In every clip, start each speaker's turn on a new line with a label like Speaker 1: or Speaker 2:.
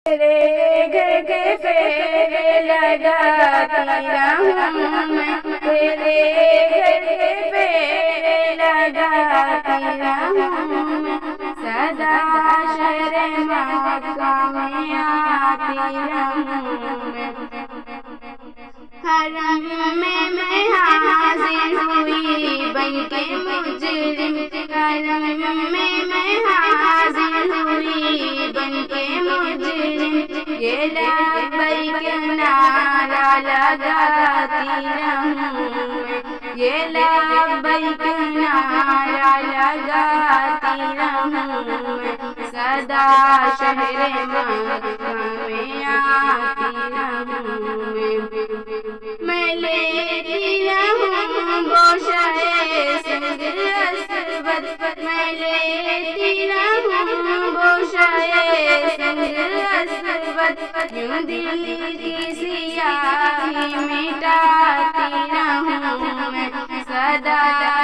Speaker 1: तेरे घर के फेरे लगाती रहूं मैं, तेरे घर के फेरे लगाती रहूं मैं, सदा शहरे मक्का में आती रहूं मैं। हरम में मैं हाजिर हुई बनके मुजरिम, हरम में मैं हाजिर हुई बनके मुजरिम, ये लब्बैक नारा लगाती रहूं मैं, ये लब्बैक नारा लगाती रहूं मैं, सदा शहरे मक्का में आती रहूं मैं लेती रहूं गोशाए संग अस्वद, मैं लेती रहूं गोशाए संग अस्वद, यूं दिल की सियाही मिटाती रहूं मैं, सदा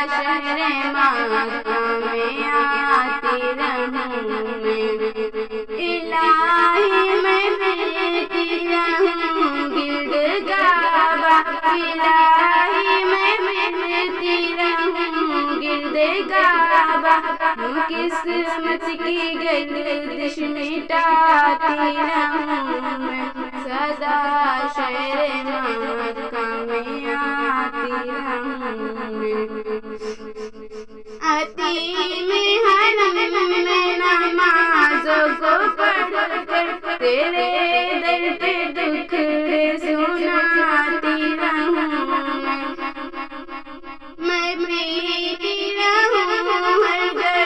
Speaker 1: शहरे मक्का में आती रहूं मैं। इलाही मैं फिरती रहूं गिर्द काबा, इलाही मैं फिरती रहूं गिर्द काबा, किस्मत की गर्दिश मिटाती रहूं मैं, सदा शहरे मक्का में आती रहूं मैं। अतीम हरम में नमाज़ों को पढ़ कर तेरे दर पे दुखड़े सुनाती रहूं मैं पीती रहूं हर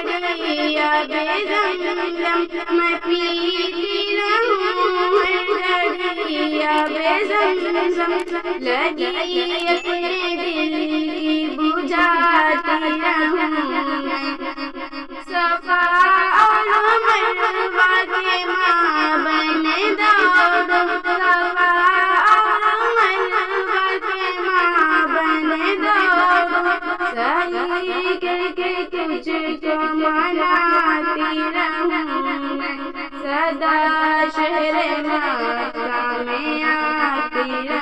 Speaker 1: घड़िया बेज़मज़म, मैं पीती रहूं हर घड़िया बेज़मज़म, लगी अपने दिल की बुझाती रहूं मैं, सफा और मरवा के माबैन दौड़ो, सफा और मरवा के माबैन दौड़ो, सही करके तुझको मनाती रहूं मैं, सदा शहरे मक्का में आती रहूं।